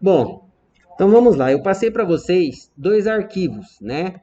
Bom, então vamos lá. Eu passei para vocês dois arquivos, né?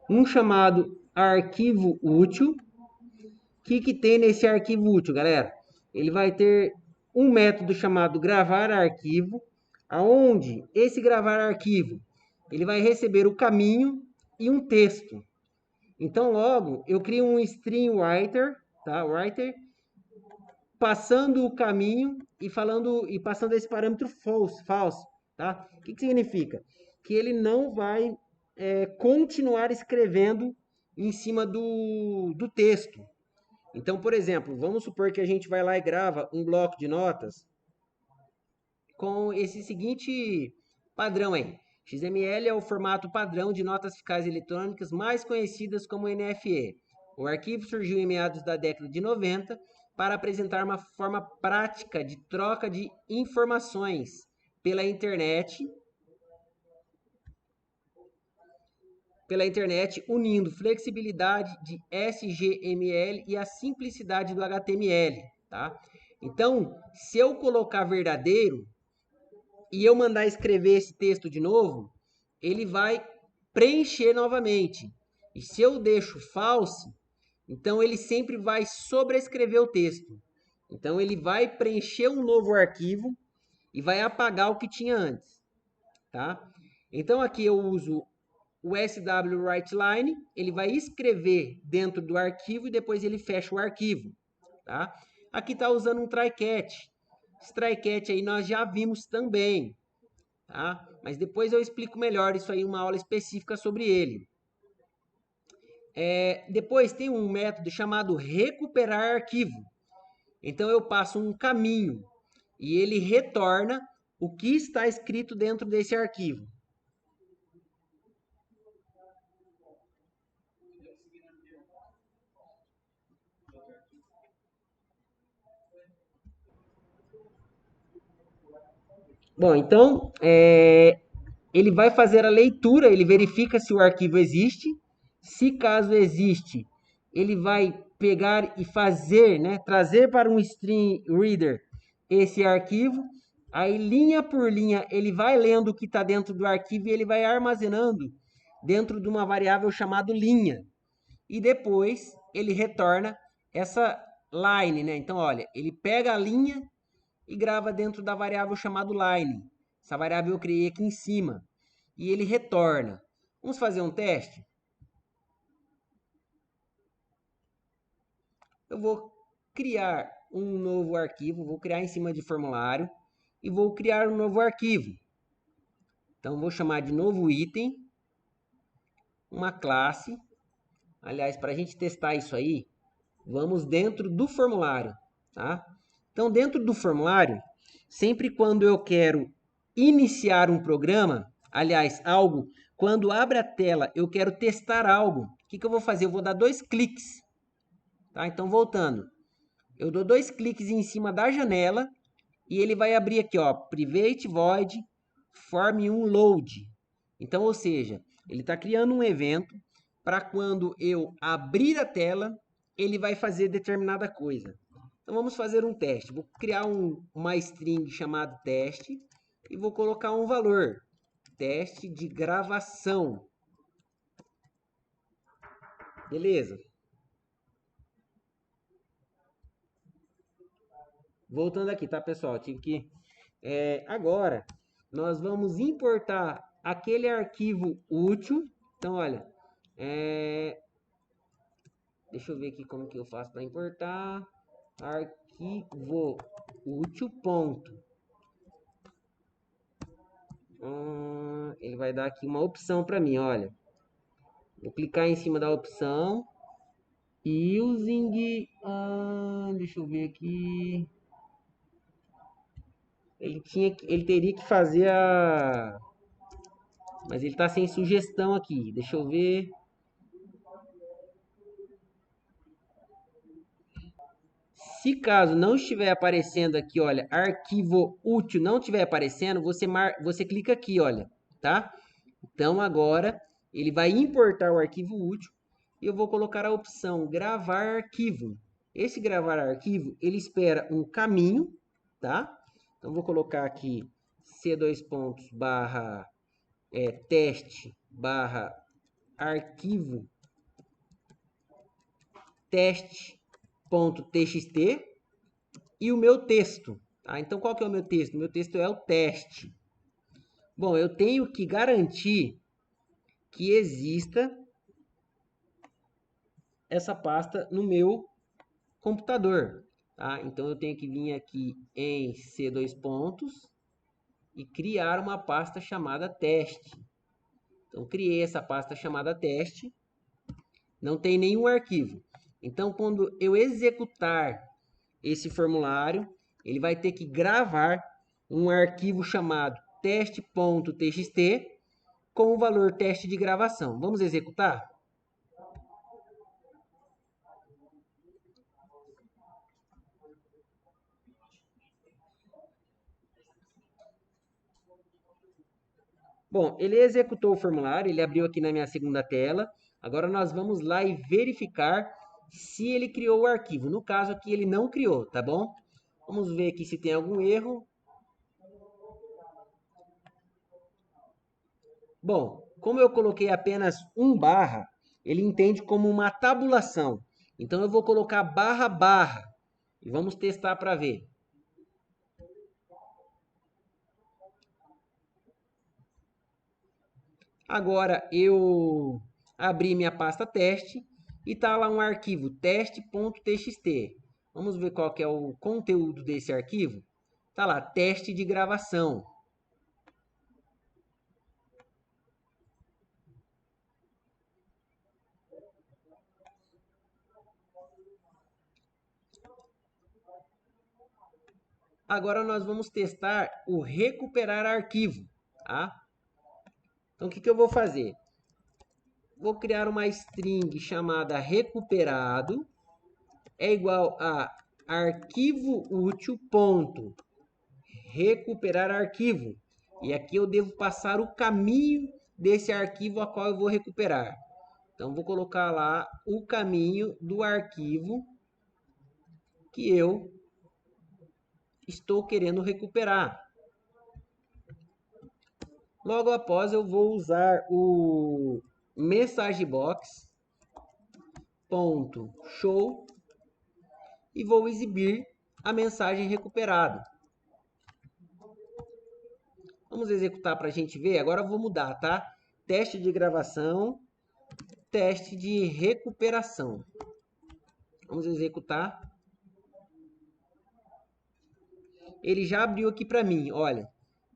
Um chamado arquivo útil. O que tem nesse arquivo útil, galera? Ele vai ter um método chamado gravar arquivo, aonde esse gravar arquivo ele vai receber o caminho e um texto. Então, logo, eu crio um string writer, tá? Writer, passando o caminho e falando e passando esse parâmetro false, tá? O que significa? Que ele não vai continuar escrevendo em cima do texto. Então, por exemplo, vamos supor que a gente vai lá e grava um bloco de notas com esse seguinte padrão aí. XML é o formato padrão de notas fiscais eletrônicas mais conhecidas como NFE. O arquivo surgiu em meados da década de 90 para apresentar uma forma prática de troca de informações pela internet, unindo flexibilidade de SGML e a simplicidade do HTML, tá? Então, se eu colocar verdadeiro e eu mandar escrever esse texto de novo, ele vai preencher novamente. E se eu deixo false, então ele sempre vai sobrescrever o texto. Então ele vai preencher um novo arquivo e vai apagar o que tinha antes, tá? Então aqui eu uso o swWriteLine, ele vai escrever dentro do arquivo e depois ele fecha o arquivo, tá? Aqui está usando um try-catch. Esse try-catch aí nós já vimos também, tá? Mas depois eu explico melhor isso aí em uma aula específica sobre ele. Depois tem um método chamado recuperar arquivo. Então eu passo um caminho e ele retorna o que está escrito dentro desse arquivo. Bom, então ele vai fazer a leitura, ele verifica se o arquivo existe. Se caso existe, ele vai pegar e fazer, né, trazer para um string reader esse arquivo. Aí, linha por linha, ele vai lendo o que está dentro do arquivo e ele vai armazenando dentro de uma variável chamada linha. E depois ele retorna essa line, né? Então, olha, ele pega a linha e grava dentro da variável chamada line. Essa variável eu criei aqui em cima. E ele retorna. Vamos fazer um teste? Eu vou criar um novo arquivo, vou criar em cima de formulário e vou criar um novo arquivo. Então, vou chamar de novo item, uma classe. Aliás, para a gente testar isso aí, vamos dentro do formulário, tá? Então, dentro do formulário, sempre quando eu quero iniciar um programa, aliás, algo, quando abre a tela, eu quero testar algo, o que eu vou fazer? Eu vou dar 2 cliques, tá? Então, voltando, eu dou 2 cliques em cima da janela e ele vai abrir aqui, ó, private void form1 load. Então, ou seja, ele está criando um evento para quando eu abrir a tela, ele vai fazer determinada coisa. Então, vamos fazer um teste. Vou criar uma string chamada teste e vou colocar um valor. Teste de gravação. Beleza. Voltando aqui, tá, pessoal? Tive que... agora, nós vamos importar aquele arquivo útil. Então, olha, deixa eu ver aqui como que eu faço para importar. Arquivo útil, ponto. Ele vai dar aqui uma opção para mim, olha. Vou clicar em cima da opção. Using... deixa eu ver aqui. Ele teria que fazer a... Mas ele está sem sugestão aqui. Deixa eu ver. Se caso não estiver aparecendo aqui, olha, arquivo útil não estiver aparecendo, você clica aqui, olha, tá? Então agora ele vai importar o arquivo útil e eu vou colocar a opção gravar arquivo. Esse gravar arquivo, ele espera um caminho, tá? Então vou colocar aqui C2 barra teste barra arquivo teste.txt e o meu texto. Tá? Então, qual que é o meu texto? Meu texto é o teste. Bom, eu tenho que garantir que exista essa pasta no meu computador. Tá? Então, eu tenho que vir aqui em C2 e criar uma pasta chamada teste. Então, criei essa pasta chamada teste. Não tem nenhum arquivo. Então, quando eu executar esse formulário, ele vai ter que gravar um arquivo chamado teste.txt com o valor teste de gravação. Vamos executar? Bom, ele executou o formulário, ele abriu aqui na minha segunda tela. Agora nós vamos lá e verificar se ele criou o arquivo. No caso aqui ele não criou, tá bom? Vamos ver aqui se tem algum erro. Bom, como eu coloquei apenas um barra, ele entende como uma tabulação. Então eu vou colocar barra barra e vamos testar para ver. Agora eu abri minha pasta teste e tá lá um arquivo teste.txt. Vamos ver qual que é o conteúdo desse arquivo. Tá lá, teste de gravação. Agora nós vamos testar o recuperar arquivo, tá? Então o que eu vou fazer? Vou criar uma string chamada recuperado é igual a arquivo útil ponto recuperar arquivo. E aqui eu devo passar o caminho desse arquivo a qual eu vou recuperar. Então vou colocar lá o caminho do arquivo que eu estou querendo recuperar. Logo após eu vou usar o messagebox.show e vou exibir a mensagem recuperada. Vamos executar para a gente ver. Agora eu vou mudar, tá? Teste de gravação, teste de recuperação. Vamos executar. Ele já abriu aqui para mim, olha.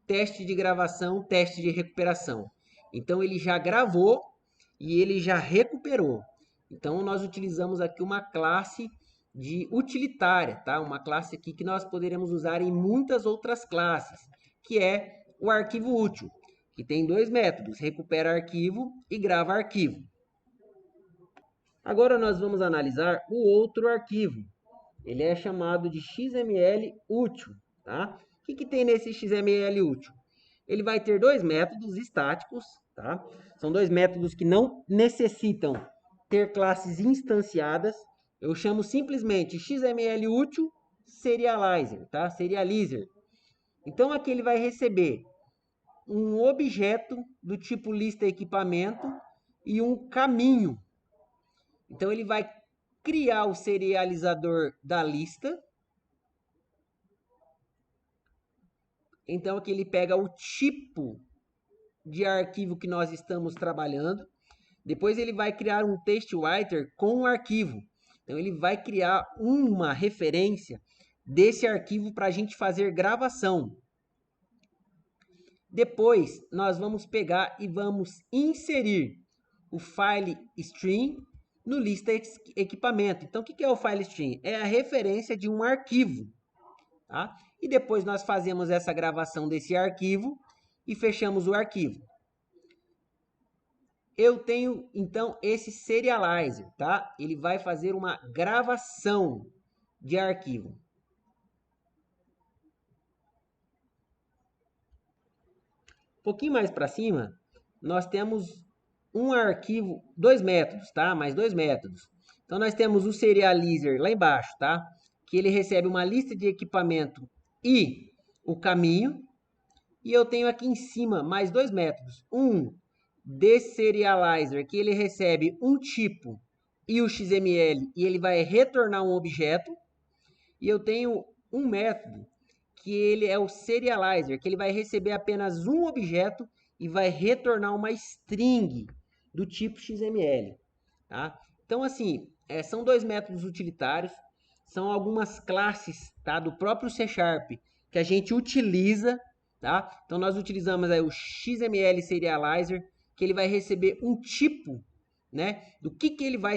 Teste de gravação, teste de recuperação. Então ele já gravou e ele já recuperou. Então nós utilizamos aqui uma classe de utilitária, tá? Uma classe aqui que nós poderemos usar em muitas outras classes, que é o arquivo útil, que tem dois métodos, recupera arquivo e grava arquivo. Agora nós vamos analisar o outro arquivo. Ele é chamado de XML útil, tá? O que tem nesse XML útil? Ele vai ter dois métodos estáticos, tá? São dois métodos que não necessitam ter classes instanciadas. Eu chamo simplesmente XML útil serializer, tá? Serializer. Então aqui ele vai receber um objeto do tipo lista equipamento e um caminho. Então ele vai criar o serializador da lista. Então aqui ele pega o tipo de arquivo que nós estamos trabalhando. Depois ele vai criar um TextWriter com o arquivo. Então ele vai criar uma referência desse arquivo para a gente fazer gravação. Depois nós vamos pegar e vamos inserir o file stream no lista equipamento. Então o que é o file stream? É a referência de um arquivo. Tá? E depois nós fazemos essa gravação desse arquivo e fechamos o arquivo. Eu tenho, então, esse serializer, tá? Ele vai fazer uma gravação de arquivo. Um pouquinho mais para cima, nós temos um arquivo, dois métodos, tá? Mais dois métodos. Então, nós temos o serializer lá embaixo, tá? Que ele recebe uma lista de equipamento e o caminho. E eu tenho aqui em cima mais dois métodos. Um, deserializer, que ele recebe um tipo e o XML e ele vai retornar um objeto. E eu tenho um método que ele é o serializer, que ele vai receber apenas um objeto e vai retornar uma string do tipo XML. Tá? Então, assim, são dois métodos utilitários, são algumas classes, tá, do próprio C Sharp que a gente utiliza. Tá? Então, nós utilizamos aí o XML Serializer, que ele vai receber um tipo, né, do que ele vai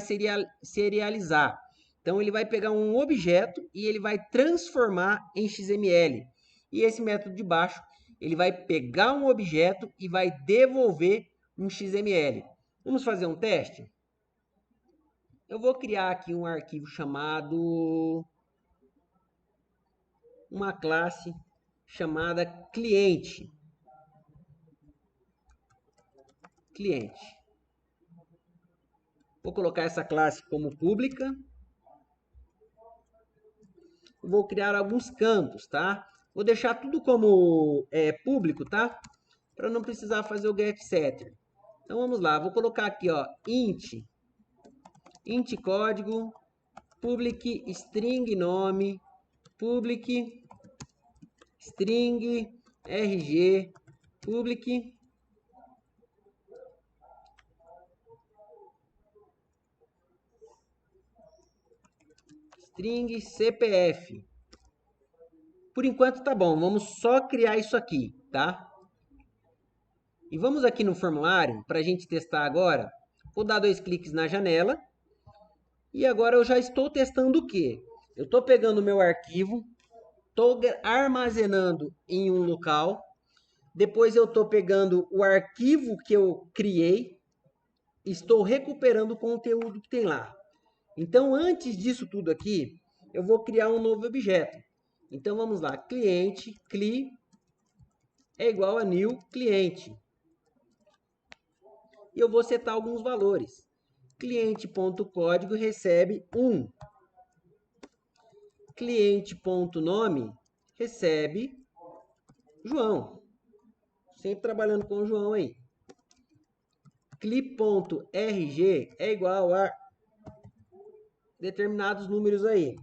serializar. Então, ele vai pegar um objeto e ele vai transformar em XML. E esse método de baixo, ele vai pegar um objeto e vai devolver um XML. Vamos fazer um teste? Eu vou criar aqui um arquivo chamado... uma classe chamada cliente. Vou colocar essa classe como pública. Vou criar alguns campos, tá? Vou deixar tudo como público, tá? Para não precisar fazer o getSetter. Então vamos lá, vou colocar aqui, ó, int código, public string nome, public string rg, public string CPF. Por enquanto tá bom, vamos só criar isso aqui, tá? E vamos aqui no formulário para a gente testar agora. Vou dar 2 cliques na janela. E agora eu já estou testando o quê? Eu estou pegando o meu arquivo, estou armazenando em um local. Depois eu estou pegando o arquivo que eu criei. Estou recuperando o conteúdo que tem lá. Então, antes disso tudo aqui, eu vou criar um novo objeto. Então, vamos lá. Cliente, cli, é igual a new cliente. E eu vou setar alguns valores. Cliente.código recebe 1. Cliente.nome recebe João. Sempre trabalhando com o João aí. Cli.rg é igual a determinados números aí.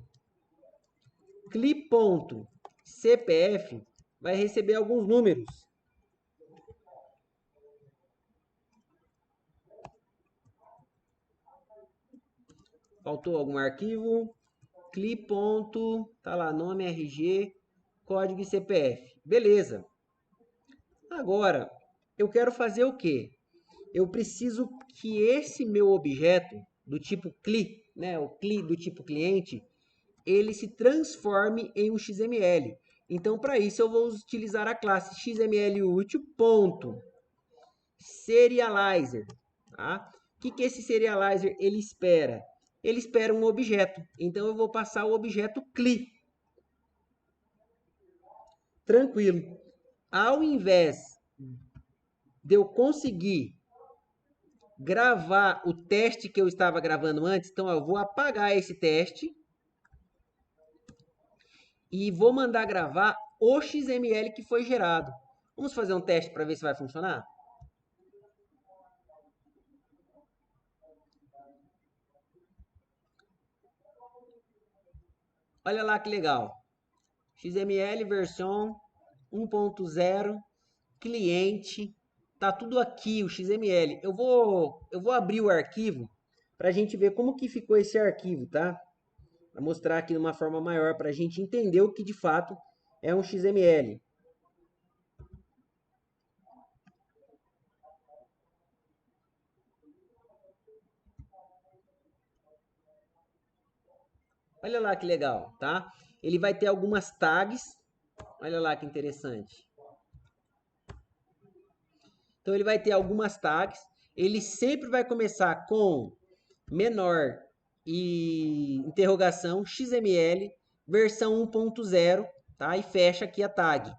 Cli.cpf vai receber alguns números. Faltou algum arquivo? Cli. Tá lá, nome, RG, código e CPF. Beleza. Agora, eu quero fazer o quê? Eu preciso que esse meu objeto do tipo cli, né, o cli do tipo cliente, ele se transforme em um XML. Então, para isso, eu vou utilizar a classe xml_serializer. Tá? O que esse serializer ele espera? Ele espera um objeto. Então, eu vou passar o objeto cli. Tranquilo. Ao invés de eu conseguir gravar o teste que eu estava gravando antes, então eu vou apagar esse teste e vou mandar gravar o XML que foi gerado. Vamos fazer um teste para ver se vai funcionar? Olha lá que legal. XML versão 1.0, cliente, tá tudo aqui o XML. Eu vou abrir o arquivo para a gente ver como que ficou esse arquivo, tá? Para mostrar aqui de uma forma maior para a gente entender o que de fato é um XML. Olha lá que legal, tá? Ele vai ter algumas tags. Olha lá que interessante. Então ele vai ter algumas tags. Ele sempre vai começar com menor e interrogação XML versão 1.0, tá? E fecha aqui a tag.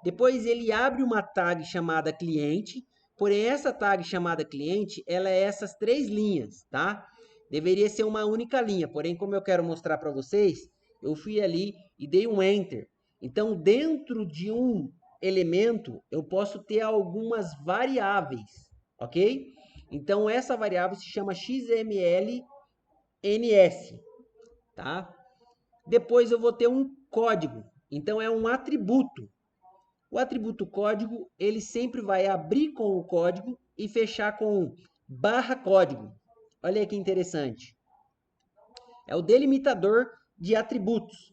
Depois ele abre uma tag chamada cliente, porém essa tag chamada cliente, ela é essas 3 linhas, tá? Deveria ser uma única linha, porém como eu quero mostrar para vocês, eu fui ali e dei um enter. Então dentro de um elemento, eu posso ter algumas variáveis, ok? Então, essa variável se chama XMLNS, tá? Depois eu vou ter um código, então é um atributo. O atributo código, ele sempre vai abrir com o código e fechar com barra código. Olha aí que interessante. É o delimitador de atributos.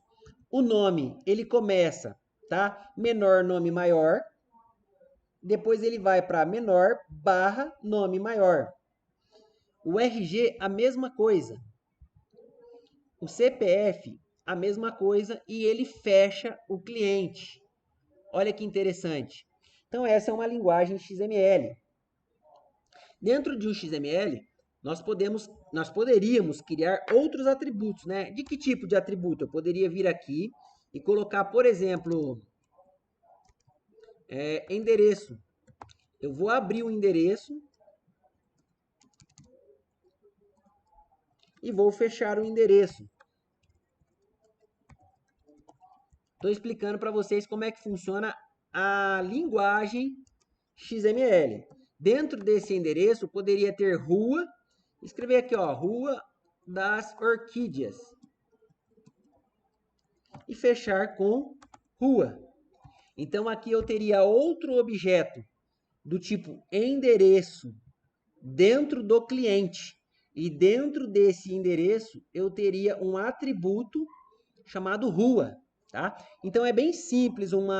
O nome, ele começa, tá? Menor, nome maior. Depois ele vai para menor, barra, nome maior. O RG, a mesma coisa. O CPF, a mesma coisa. E ele fecha o cliente. Olha que interessante. Então, essa é uma linguagem XML. Dentro de um XML, nós poderíamos criar outros atributos, né? De que tipo de atributo? Eu poderia vir aqui e colocar, por exemplo, endereço. Eu vou abrir o endereço e vou fechar o endereço. Estou explicando para vocês como é que funciona a linguagem XML. Dentro desse endereço, poderia ter rua, escrever aqui, ó, Rua das Orquídeas. E fechar com rua. Então, aqui eu teria outro objeto do tipo endereço dentro do cliente. E dentro desse endereço, eu teria um atributo chamado rua. Tá? Então, é bem simples um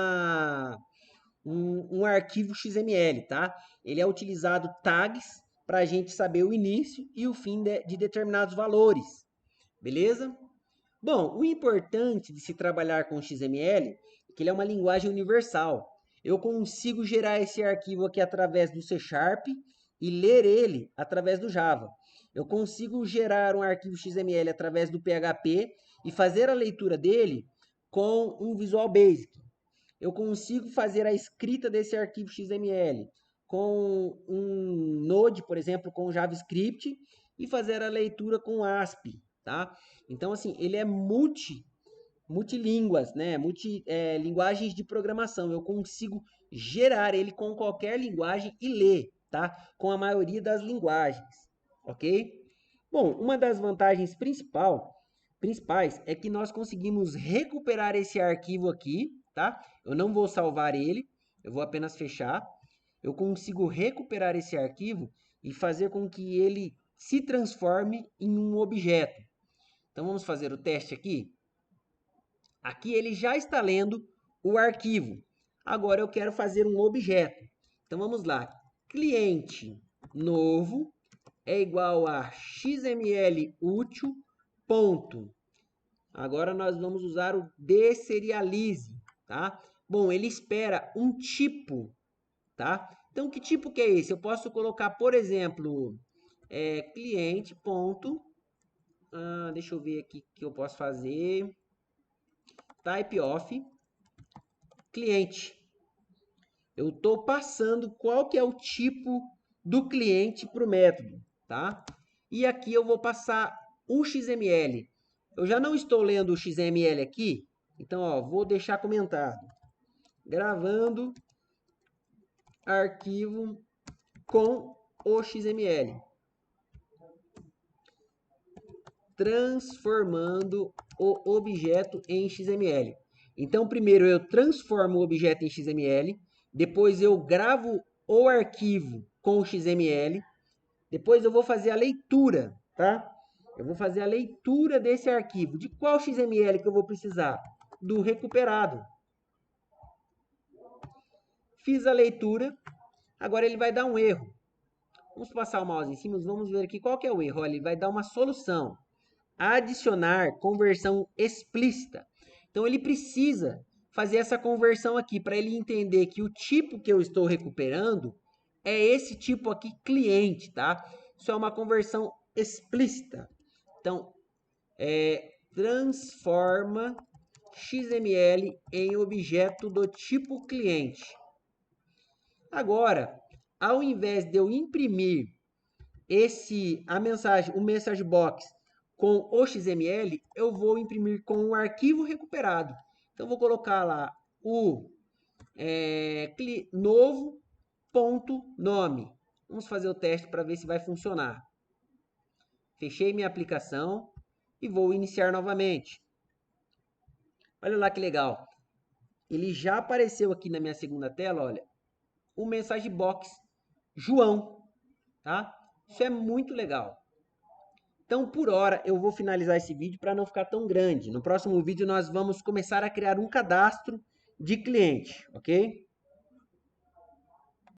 arquivo XML. Tá? Ele é utilizado tags para a gente saber o início e o fim de determinados valores. Beleza? Bom, o importante de se trabalhar com XML é que ele é uma linguagem universal. Eu consigo gerar esse arquivo aqui através do C# e ler ele através do Java. Eu consigo gerar um arquivo XML através do PHP e fazer a leitura dele com um Visual Basic. Eu consigo fazer a escrita desse arquivo XML com um Node, por exemplo, com JavaScript e fazer a leitura com ASP, tá? Então, assim, ele é multilínguas, né? Linguagens de programação. Eu consigo gerar ele com qualquer linguagem e ler, tá? Com a maioria das linguagens, ok? Bom, uma das vantagens principais é que nós conseguimos recuperar esse arquivo aqui, tá? Eu não vou salvar ele, eu vou apenas fechar. Eu consigo recuperar esse arquivo e fazer com que ele se transforme em um objeto. Então, vamos fazer o teste aqui. Aqui ele já está lendo o arquivo. Agora eu quero fazer um objeto. Então, vamos lá. Cliente novo é igual a XML útil, ponto. Agora nós vamos usar o deserialize, tá? Bom, ele espera um tipo, tá? Então, que tipo que é esse? Eu posso colocar, por exemplo, cliente, ponto. Deixa eu ver aqui o que eu posso fazer. Type of cliente. Eu estou passando qual que é o tipo do cliente para o método, tá? E aqui eu vou passar o XML. Eu já não estou lendo o XML aqui, então, ó, vou deixar comentado. Gravando arquivo com o XML. Transformando o objeto em XML. Então, primeiro eu transformo o objeto em XML, depois eu gravo o arquivo com o XML, depois eu vou fazer a leitura, tá? Eu vou fazer a leitura desse arquivo. De qual XML que eu vou precisar? Do recuperado. Fiz a leitura, agora ele vai dar um erro. Vamos passar o mouse em cima, vamos ver aqui qual que é o erro. Olha, ele vai dar uma solução. Adicionar conversão explícita. Então, ele precisa fazer essa conversão aqui para ele entender que o tipo que eu estou recuperando é esse tipo aqui, cliente, tá? Isso é uma conversão explícita. Então, transforma XML em objeto do tipo cliente. Agora, ao invés de eu imprimir o message box com o XML, eu vou imprimir com o arquivo recuperado. Então, vou colocar lá o novo ponto nome. Vamos fazer o teste para ver se vai funcionar. Fechei minha aplicação e vou iniciar novamente. Olha lá que legal. Ele já apareceu aqui na minha segunda tela, olha, o mensagem box João, tá? Isso é muito legal. Então, por hora, eu vou finalizar esse vídeo para não ficar tão grande. No próximo vídeo, nós vamos começar a criar um cadastro de cliente, ok?